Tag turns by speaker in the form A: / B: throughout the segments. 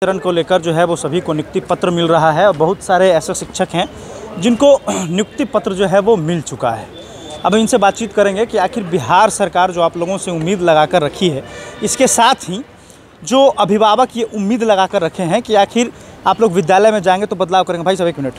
A: चरण को लेकर जो है वो सभी को नियुक्ति पत्र मिल रहा है और बहुत सारे ऐसे शिक्षक हैं जिनको नियुक्ति पत्र जो है वो मिल चुका है। अब इनसे बातचीत करेंगे कि आखिर बिहार सरकार जो आप लोगों से उम्मीद लगाकर रखी है, इसके साथ ही जो अभिभावक ये उम्मीद लगाकर रखे हैं कि आखिर आप लोग विद्यालय में जाएंगे तो बदलाव करेंगे। भाई साहब एक मिनट,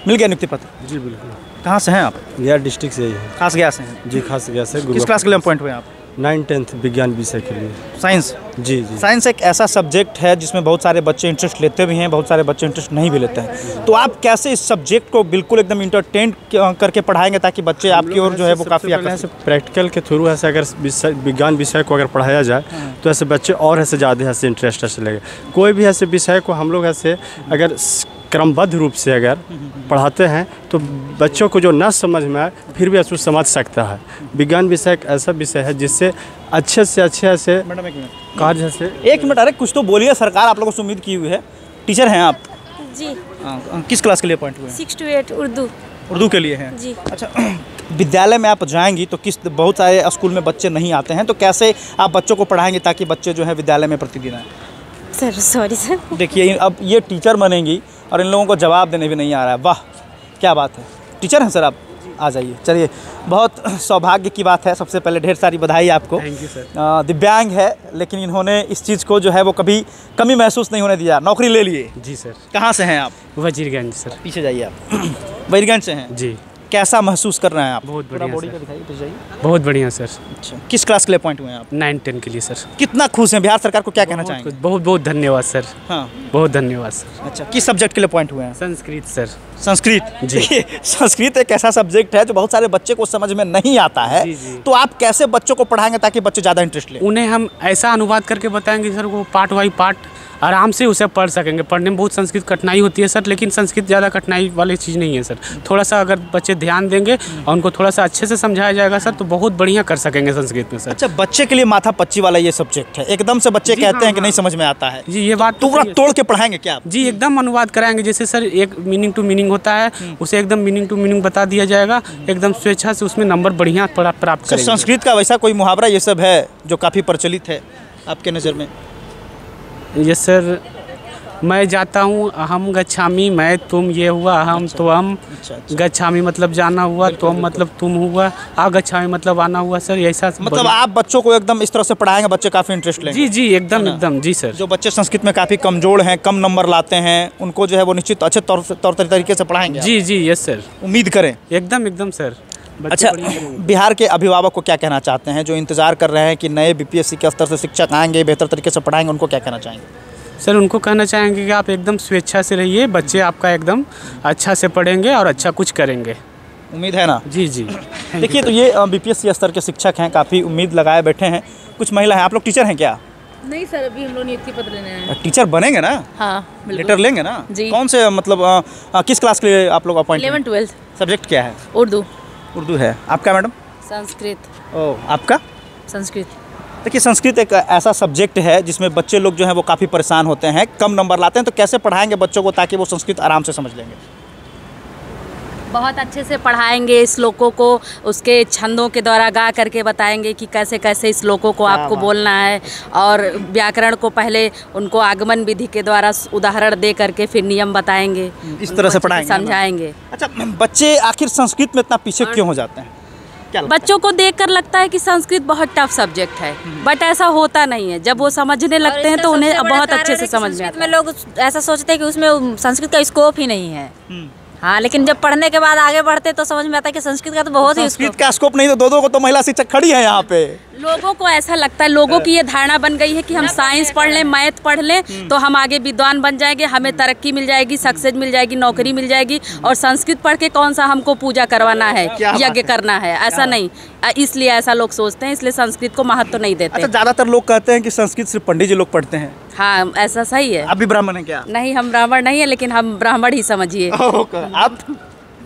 A: मिल गया नियुक्ति पत्र?
B: जी बिल्कुल।
A: कहाँ से हैं आप?
B: बिहार डिस्ट्रिक्ट से ही है।
A: खास गया से हैं?
B: जी खास गया से।
A: किस क्लास के लिए अपॉइंट हुए आप?
B: 9th विज्ञान विषय के लिए।
A: साइंस?
B: जी जी।
A: साइंस एक ऐसा सब्जेक्ट है जिसमें बहुत सारे बच्चे इंटरेस्ट लेते भी हैं, बहुत सारे बच्चे इंटरेस्ट नहीं भी लेते हैं। तो आप कैसे इस सब्जेक्ट को बिल्कुल एकदम इंटरटेन करके पढ़ाएंगे ताकि बच्चे आपकी ओर जो है वो काफ़ी
B: प्रैक्टिकल के थ्रू ऐसे अगर विज्ञान विषय को अगर पढ़ाया जाए तो ऐसे बच्चे और ऐसे ज़्यादा ऐसे इंटरेस्ट ऐसे लगे। कोई भी ऐसे विषय को हम लोग ऐसे अगर क्रमबद्ध रूप से अगर पढ़ाते हैं तो बच्चों को जो न समझ में आए फिर भी उसको समझ सकता है। विज्ञान विषय एक ऐसा विषय है जिससे अच्छे से अच्छे ऐसे कार्य से।
A: एक मिनट, अरे कुछ तो बोलिए, सरकार आप लोगों से उम्मीद की हुई है। टीचर हैं आप?
C: जी।
A: किस क्लास के लिए अपॉइंट हुए?
C: 6 to 8
A: उर्दू के लिए हैं?
C: जी।
A: अच्छा, विद्यालय में आप जाएंगी तो बहुत सारे स्कूल में बच्चे नहीं आते हैं, तो कैसे आप बच्चों को पढ़ाएंगे ताकि बच्चे जो है विद्यालय में प्रतिदिन आए?
C: Sir sorry sir.
A: देखिए, अब ये टीचर बनेंगी और इन लोगों को जवाब देने भी नहीं आ रहा है। वाह क्या बात है। टीचर हैं सर आप? आ जाइए। चलिए, बहुत सौभाग्य की बात है। सबसे पहले ढेर सारी बधाई आपको।
B: Thank you sir.
A: दिव्यांग है लेकिन इन्होंने इस चीज़ को जो है वो कभी कमी महसूस नहीं होने दिया। नौकरी ले लिए?
B: जी सर।
A: कहाँ से हैं आप?
B: वजीरगंज सर।
A: पीछे जाइए आप। वजीरगंज से हैं?
B: जी।
A: कैसा महसूस कर रहे हैं आप?
B: बहुत बढ़िया
A: बॉडी
B: सर।
A: का दिखाइए, पीछे जाइए।
B: बहुत बढ़िया सर।
A: अच्छा, किस क्लास के लिए अपॉइंट हुए हैं आप?
B: 9-10 के लिए सर।
A: कितना खुश हैं? बिहार सरकार को क्या कहना चाहेंगे?
B: बहुत बहुत धन्यवाद सर।
A: हाँ,
B: बहुत धन्यवाद सर।
A: अच्छा, किस सब्जेक्ट के लिए अपॉइंट हुए हैं?
B: संस्कृत सर।
A: संस्कृत?
B: जी।
A: देखिए, संस्कृत एक ऐसा सब्जेक्ट है जो बहुत सारे बच्चे को समझ में नहीं आता है।
B: जी, जी।
A: तो आप कैसे बच्चों को पढ़ाएंगे ताकि बच्चे ज़्यादा इंटरेस्ट लें?
B: उन्हें हम ऐसा अनुवाद करके बताएंगे सर, वो पार्ट बाई पार्ट आराम से उसे पढ़ सकेंगे। पढ़ने में बहुत संस्कृत कठिनाई होती है सर, लेकिन संस्कृत ज़्यादा कठिनाई वाली चीज़ नहीं है सर। थोड़ा सा अगर बच्चे ध्यान देंगे और उनको थोड़ा सा अच्छे से समझाया जाएगा सर तो बहुत बढ़िया कर सकेंगे संस्कृत में सर।
A: अच्छा, बच्चे के लिए माथा पच्ची वाला ये सब्जेक्ट है। एकदम से बच्चे कहते हैं कि नहीं समझ में आता है।
B: जी, ये बात
A: तो पूरा तोड़ के पढ़ाएंगे क्या आप?
B: जी, एकदम अनुवाद कराएंगे। जैसे सर एक मीनिंग टू मीनिंग होता है, उसे एकदम मीनिंग टू मीनिंग बता दिया जाएगा। एकदम स्वेच्छा से उसमें नंबर बढ़िया प्राप्त करेंगे।
A: संस्कृत का वैसा कोई मुहावरा ये सब है जो काफ़ी प्रचलित है आपके नज़र में?
B: ये सर, मैं जाता हूँ अहम गच्छामी, मैं तुम, ये हुआ अहम तो हम।
A: अच्छा।
B: गच्छामी मतलब जाना हुआ, तुम मतलब तुम हुआ, आ गच्छामी मतलब आना हुआ सर। ऐसा
A: मतलब आप बच्चों को एकदम इस तरह से पढ़ाएंगे बच्चे काफ़ी इंटरेस्ट लेंगे?
B: जी जी, एकदम एकदम। जी सर।
A: जो बच्चे संस्कृत में काफ़ी कमजोर हैं, कम नंबर लाते हैं, उनको जो है वो निश्चित अच्छे तौर तरीके से पढ़ाएंगे?
B: जी जी, यस सर।
A: उम्मीद करें?
B: एकदम एकदम सर।
A: अच्छा, बिहार के अभिभावक को क्या कहना चाहते हैं जो इंतज़ार कर रहे हैं कि नए बीपीएससी के स्तर से शिक्षक आएंगे, बेहतर तरीके से पढ़ाएंगे, उनको क्या कहना चाहेंगे?
B: सर उनको कहना चाहेंगे कि आप एकदम स्वेच्छा से रहिए, बच्चे आपका एकदम अच्छा से पढ़ेंगे और अच्छा कुछ करेंगे।
A: उम्मीद है ना?
B: जी जी।
A: देखिए, तो ये बीपीएससी स्तर के शिक्षक हैं, काफ़ी उम्मीद लगाए बैठे हैं। कुछ महिला हैं। आप लोग टीचर हैं क्या?
D: नहीं सर, अभी हम लोग नियुक्ति पत्र लेने हैं।
A: टीचर बनेंगे ना?
D: हाँ,
A: लेटर लेंगे ना?
D: जी।
A: कौन से मतलब किस क्लास के लिए आप लोग अपॉइंट?
D: 11th-12th।
A: सब्जेक्ट क्या है?
D: उर्दू।
A: उर्दू है। आपका मैडम?
D: संस्कृत।
A: ओह, आपका?
D: संस्कृत।
A: देखिए, संस्कृत एक ऐसा सब्जेक्ट है जिसमें बच्चे लोग जो हैं वो काफ़ी परेशान होते हैं, कम नंबर लाते हैं। तो कैसे पढ़ाएंगे बच्चों को ताकि वो संस्कृत आराम से समझ लेंगे?
D: बहुत अच्छे से पढ़ाएंगे श्लोकों को, उसके छंदों के द्वारा गा करके बताएंगे कि कैसे कैसे श्लोकों को आपको बोलना है, और व्याकरण को पहले उनको आगमन विधि के द्वारा उदाहरण दे करके फिर नियम बताएंगे।
A: इस तरह से पढ़ाएंगे,
D: समझाएंगे।
A: अच्छा, बच्चे आखिर संस्कृत में इतना पीछे क्यों हो जाते हैं?
D: बच्चों को देखकर लगता है कि संस्कृत बहुत टफ सब्जेक्ट है, बट ऐसा होता नहीं है। जब वो समझने लगते हैं तो उन्हें बहुत अच्छे से समझ में आता है।
C: लोग ऐसा सोचते हैं कि उसमें संस्कृत का स्कोप ही नहीं है। हाँ, लेकिन जब पढ़ने के बाद आगे बढ़ते तो समझ में आता है कि संस्कृत का तो बहुत ही
A: संस्कृत का स्कोप नहीं। तो दो को तो महिला शिक्षक खड़ी है यहाँ पे।
D: लोगों को ऐसा लगता है, लोगों की ये धारणा बन गई है कि हम साइंस पढ़ लें, मैथ पढ़ लें तो हम आगे विद्वान बन जाएंगे, हमें तरक्की मिल जाएगी, सक्सेस मिल जाएगी, नौकरी मिल जाएगी, और संस्कृत पढ़ के कौन सा हमको पूजा करवाना है, यज्ञ करना है, ऐसा नहीं। इसलिए ऐसा लोग सोचते हैं, इसलिए संस्कृत को महत्व नहीं देते।
A: अच्छा, ज़्यादातर लोग कहते हैं कि संस्कृत सिर्फ पंडित जी लोग पढ़ते हैं।
D: हाँ, ऐसा सही है।
A: आप भी ब्राह्मण हैं क्या?
D: नहीं, हम ब्राह्मण नहीं है, लेकिन हम ब्राह्मण ही समझिए।
A: आप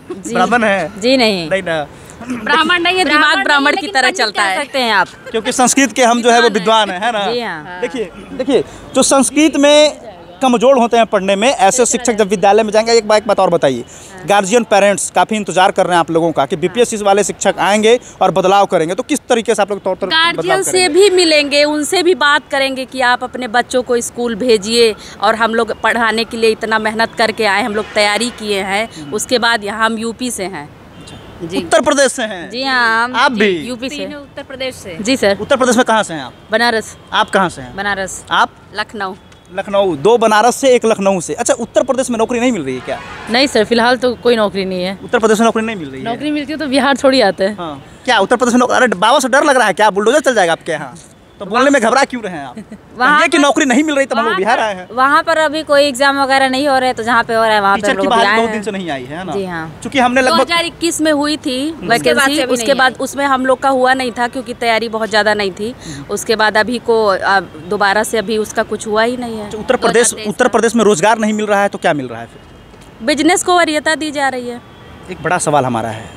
A: ब्राह्मण हैं?
D: जी नहीं,
A: नहीं ना,
D: ब्राह्मण नहीं है, दिमाग ब्राह्मण की तरह चलता है।
C: सकते हैं आप,
A: क्योंकि संस्कृत के हम जो है वो विद्वान है ना?
D: जी हाँ।
A: देखिए, जो संस्कृत में कमजोर होते हैं पढ़ने में, ऐसे शिक्षक जब विद्यालय में जाएंगे। एक बात और बताइए, गार्जियन पेरेंट्स काफ़ी इंतजार कर रहे हैं आप लोगों का कि बीपीएससी वाले शिक्षक आएंगे और बदलाव करेंगे, तो किस तरीके से आप लोग तौर
D: गार्जियन से भी मिलेंगे, उनसे भी बात करेंगे कि आप अपने बच्चों को स्कूल भेजिए, और हम लोग पढ़ाने के लिए इतना मेहनत करके आए, हम लोग तैयारी किए हैं। उसके बाद यहाँ हम यूपी से हैं जी,
A: उत्तर प्रदेश से हैं?
C: जी हाँ,
A: आप भी
C: यूपी से,
D: उत्तर प्रदेश से
C: जी सर।
A: उत्तर प्रदेश में कहाँ से हैं आप?
C: बनारस।
A: आप कहाँ से हैं?
C: बनारस।
A: आप?
C: लखनऊ।
A: लखनऊ। 2 बनारस से, 1 लखनऊ से। अच्छा, उत्तर प्रदेश में नौकरी नहीं मिल रही है क्या?
C: नहीं सर, फिलहाल तो कोई नौकरी नहीं है।
A: उत्तर प्रदेश में नौकरी नहीं मिल रही है?
C: नौकरी मिलती है तो बिहार थोड़ी आता है।
A: हाँ, क्या उत्तर प्रदेश में नौकरी? अरे बाबा से डर लग रहा है क्या? बुलडोजर चल जाएगा आपके यहाँ? तो बोलने में घबरा क्यों रहे हैं आप? ये कि नौकरी नहीं मिल रही तब हम लोग बिहार आए हैं।
C: वहाँ पर अभी कोई एग्जाम वगैरह नहीं हो रहे, तो जहाँ पे हो रहा है वहाँ पे
A: टीचर की बहाली बहुत दिन से नहीं आई है ना?
C: जी हाँ।
A: क्योंकि हमने लगभग
D: 2021 में हुई थी वैकेंसी, उसके बाद उसमें हम लोग का हुआ नहीं था क्योंकि तैयारी बहुत ज़्यादा नहीं थी। उसके बाद अभी को दोबारा से अभी उसका कुछ हुआ ही नहीं है।
A: उत्तर प्रदेश में रोजगार नहीं मिल रहा है तो क्या मिल रहा है फिर?
D: बिजनेस को वरीयता दी जा रही है।
A: एक बड़ा सवाल हमारा है,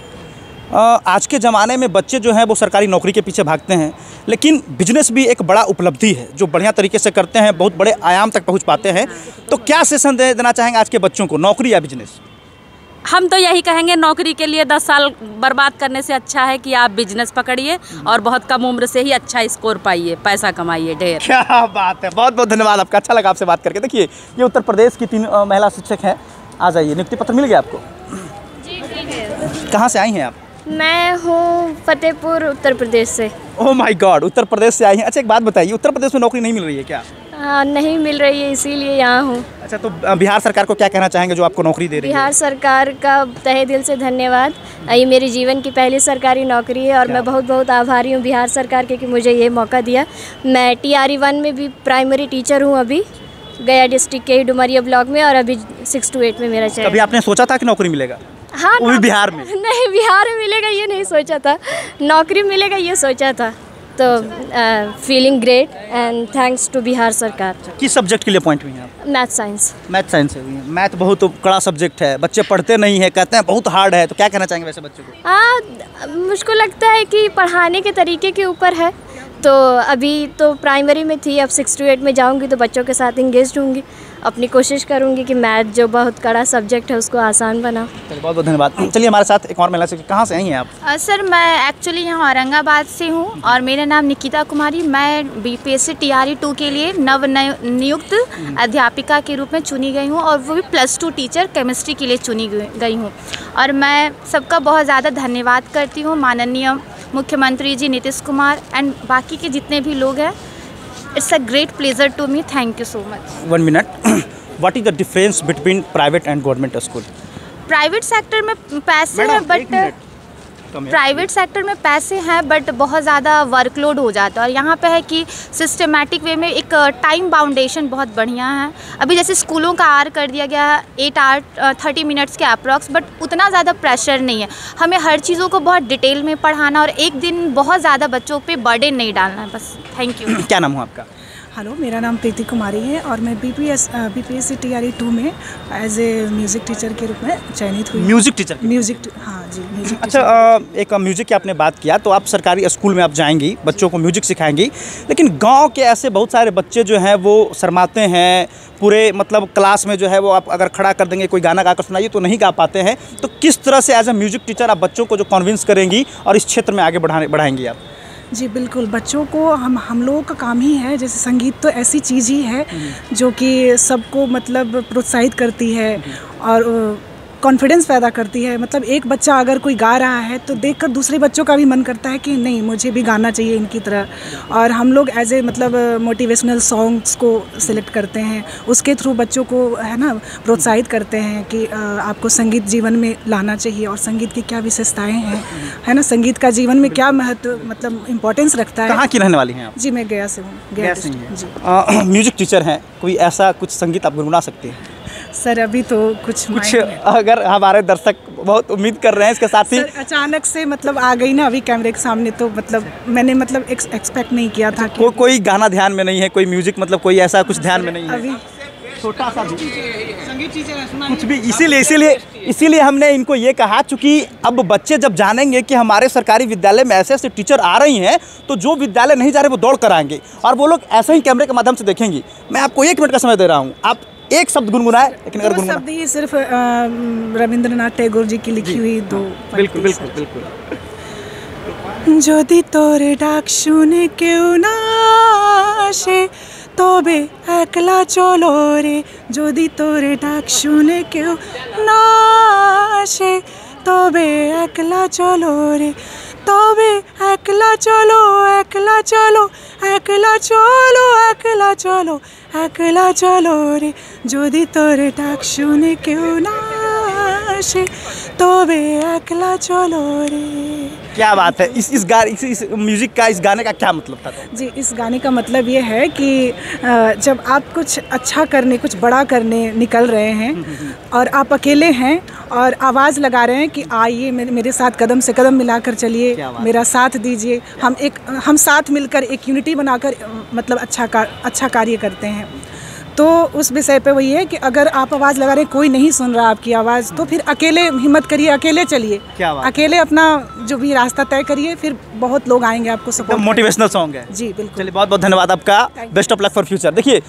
A: आज के ज़माने में बच्चे जो हैं वो सरकारी नौकरी के पीछे भागते हैं, लेकिन बिजनेस भी एक बड़ा उपलब्धि है जो बढ़िया तरीके से करते हैं, बहुत बड़े आयाम तक पहुंच पाते हैं। तो क्या सेशन देना चाहेंगे आज के बच्चों को, नौकरी या बिजनेस?
D: हम तो यही कहेंगे, नौकरी के लिए 10 साल बर्बाद करने से अच्छा है कि आप बिजनेस पकड़िए और बहुत कम उम्र से ही अच्छा स्कोर पाइए, पैसा कमाइए ढेर।
A: क्या बात है, बहुत बहुत धन्यवाद आपका, अच्छा लगा आपसे बात करके। देखिए, ये उत्तर प्रदेश की 3 महिला शिक्षक हैं। आ जाइए, नियुक्ति पत्र मिल गया आपको?
E: जी ठीक है।
A: कहाँ से आई हैं आप?
E: मैं हूँ फतेहपुर उत्तर प्रदेश से।
A: Oh my God, Uttar Pradesh से आई हैं। अच्छा, एक बात बताइए, उत्तर प्रदेश में नौकरी नहीं मिल रही है क्या?
E: नहीं मिल रही है, इसीलिए यहाँ हूँ।
A: अच्छा, तो बिहार सरकार को क्या कहना चाहेंगे जो आपको नौकरी दे रही है?
E: बिहार सरकार का तहे दिल से धन्यवाद। ये मेरे जीवन की पहली सरकारी नौकरी है और मैं बहुत बहुत आभारी हूँ बिहार सरकार के कि मुझे ये मौका दिया। मैं TRE 1 में भी प्राइमरी टीचर हूँ अभी, गया डिस्ट्रिक्ट के डुमरिया ब्लॉक में, और अभी 6 to 8 में मेरा चयन।
A: कभी आपने सोचा था कि नौकरी मिलेगा?
E: हाँ,
A: वो भी बिहार में?
E: नहीं, बिहार में मिलेगा ये नहीं सोचा था, नौकरी मिलेगा ये सोचा था। तो feeling great and thanks to Bihar सरकार।
A: किस सब्जेक्ट के लिए अपॉइंट हुई हैं आप?
E: Math science.
A: मैथ साइंस से हुई हैं। मैथ बहुत कड़ा सब्जेक्ट है, बच्चे पढ़ते नहीं है, कहते हैं बहुत हार्ड है, तो क्या कहना चाहेंगे वैसे बच्चों को?
E: हाँ, मुझको लगता है कि पढ़ाने के तरीके के ऊपर है। तो अभी तो प्राइमरी में थी, अब 6 to 8 में जाऊंगी तो बच्चों के साथ इंगेज होंगी, अपनी कोशिश करूंगी कि मैथ जो बहुत कड़ा सब्जेक्ट है उसको आसान बनाऊं।
A: चलिए, बहुत बहुत धन्यवाद। चलिए, हमारे साथ एक और महिला शिक्षक, कहाँ से आई हैं आप?
F: सर, मैं एक्चुअली यहाँ औरंगाबाद से हूँ और मेरा नाम निकिता कुमारी। मैं BPSC TRE 2 के लिए नियुक्त अध्यापिका के रूप में चुनी गई हूँ, और वो भी +2 टीचर केमिस्ट्री के लिए चुनी गई हूँ। और मैं सबका बहुत ज़्यादा धन्यवाद करती हूँ, माननीय मुख्यमंत्री जी नीतीश कुमार एंड बाकी के जितने भी लोग हैं। It's a great pleasure to me, thank you so much.
A: 1 minute, what is the difference between private and government school?
F: Private sector में पैसे हैं, बट प्राइवेट सेक्टर में पैसे हैं बट बहुत ज़्यादा वर्कलोड हो जाता है। और यहाँ पे है कि सिस्टमेटिक वे में एक टाइम बाउंडेशन बहुत बढ़िया है। अभी जैसे स्कूलों का आर कर दिया गया है 8 आवर 30 मिनट्स के अप्रॉक्स, बट उतना ज़्यादा प्रेशर नहीं है। हमें हर चीज़ों को बहुत डिटेल में पढ़ाना और एक दिन बहुत ज़्यादा बच्चों पे बर्डन नहीं डालना है, बस। Thank you.
A: क्या नाम हो आपका?
G: हेलो, मेरा नाम प्रीति कुमारी है और मैं BPSC TRE 2 में एज ए म्यूज़िक टीचर के रूप में चयनित हुई।
A: Music teacher?
G: हाँ जी, म्यूज़िक।
A: अच्छा, एक म्यूज़िक की आपने बात किया, तो आप सरकारी स्कूल में आप जाएंगी, बच्चों को म्यूज़िक सिखाएंगी, लेकिन गांव के ऐसे बहुत सारे बच्चे जो हैं वो शर्माते हैं, पूरे मतलब क्लास में जो है वो आप अगर खड़ा कर देंगे कोई गाना गाकर सुनाइए तो नहीं गा पाते हैं। तो किस तरह से एज ए म्यूज़िक टीचर आप बच्चों को जो कन्विंस करेंगी और इस क्षेत्र में आगे बढ़ाएंगी आप?
G: जी बिल्कुल, बच्चों को हम लोगों का काम ही है, जैसे संगीत तो ऐसी चीज़ ही है जो कि सबको मतलब प्रोत्साहित करती है और कॉन्फिडेंस पैदा करती है। मतलब एक बच्चा अगर कोई गा रहा है तो देखकर दूसरे बच्चों का भी मन करता है कि नहीं, मुझे भी गाना चाहिए इनकी तरह। और हम लोग एज ए मतलब मोटिवेशनल सॉन्ग्स को सिलेक्ट करते हैं, उसके थ्रू बच्चों को है ना प्रोत्साहित करते हैं कि आपको संगीत जीवन में लाना चाहिए और संगीत की क्या विशेषताएं हैं, है ना, संगीत का जीवन में क्या महत्व मतलब इम्पोर्टेंस रखता है।
A: कहाँ की रहने वाली हैं आप?
G: जी, मैं गया से हूँ।
A: गया से जी। म्यूजिक टीचर हैं, कोई ऐसा कुछ संगीत आप गुनगुना सकते हैं?
G: सर अभी तो कुछ
A: अगर हमारे दर्शक बहुत उम्मीद कर रहे हैं इसके साथ ही
G: अचानक से मतलब आ गई ना अभी कैमरे के सामने, तो मतलब मैंने मतलब एक्सपेक्ट नहीं किया था कि
A: कोई गाना ध्यान में नहीं है, कोई म्यूजिक मतलब कोई ऐसा कुछ ध्यान में नहीं है
G: अभी।
A: छोटा सा कुछ भी, इसीलिए हमने इनको ये कहा, चूंकि अब बच्चे जब जानेंगे कि हमारे सरकारी विद्यालय में ऐसे ऐसे टीचर आ रही हैं, तो जो विद्यालय नहीं जा रहे वो दौड़ कर आएंगे और वो लोग ऐसे ही कैमरे के माध्यम से देखेंगी। मैं आपको 1 मिनट का समय दे रहा हूँ, आप एक शब्द गुनगुनाए, लेकिन अगर
G: शब्द ही सिर्फ रविंद्रनाथ टैगोर जी की लिखी हुई 2
A: बिल्कुल बिल्कुल बिल्कुल।
G: যদি তোরে ডাক শুনে কেউ না আসে তবে একলা চলো রে, যদি তোরে ডাক শুনে কেউ না আসে তবে একলা চলো রে, তবে একলা চলো একলা চলো একলা চলো একলা চলো একলা চলো রে, যদি তোরে ডাক শুনে কেউ না আসে তবে একলা চলো রে।
A: क्या बात है। इस म्यूजिक का, इस गाने का क्या मतलब था?
G: जी, इस गाने का मतलब ये है कि जब आप कुछ अच्छा करने, कुछ बड़ा करने निकल रहे हैं और आप अकेले हैं और आवाज़ लगा रहे हैं कि आइए मेरे साथ कदम से कदम मिलाकर चलिए, मेरा साथ दीजिए, हम साथ मिलकर एक यूनिटी बनाकर मतलब अच्छा कार्य करते हैं। तो उस विषय पे वही है कि अगर आप आवाज़ लगा रहे, कोई नहीं सुन रहा आपकी आवाज़, तो फिर अकेले हिम्मत करिए, अकेले चलिए, अकेले अपना जो भी रास्ता तय करिए, फिर बहुत लोग आएंगे आपको सपोर्ट।
A: मोटिवेशनल सॉन्ग है।
G: जी बिल्कुल।
A: चलिए, बहुत बहुत धन्यवाद आपका, best of luck for future. देखिए,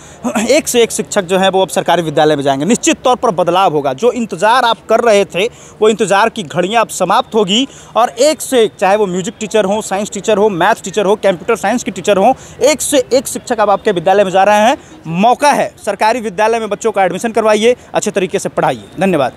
A: एक से एक शिक्षक जो है वो अब सरकारी विद्यालय में जाएंगे, निश्चित तौर पर बदलाव होगा। जो इंतज़ार आप कर रहे थे वो इंतज़ार की घड़ियाँ अब समाप्त होगी और एक से एक, चाहे वो म्यूजिक टीचर हो, साइंस टीचर हो, मैथ टीचर हो, कंप्यूटर साइंस की टीचर हो, एक से एक शिक्षक अब आपके विद्यालय में जा रहे हैं। मौका है, सरकारी विद्यालय में बच्चों का एडमिशन करवाइए, अच्छे तरीके से पढ़ाइए। धन्यवाद।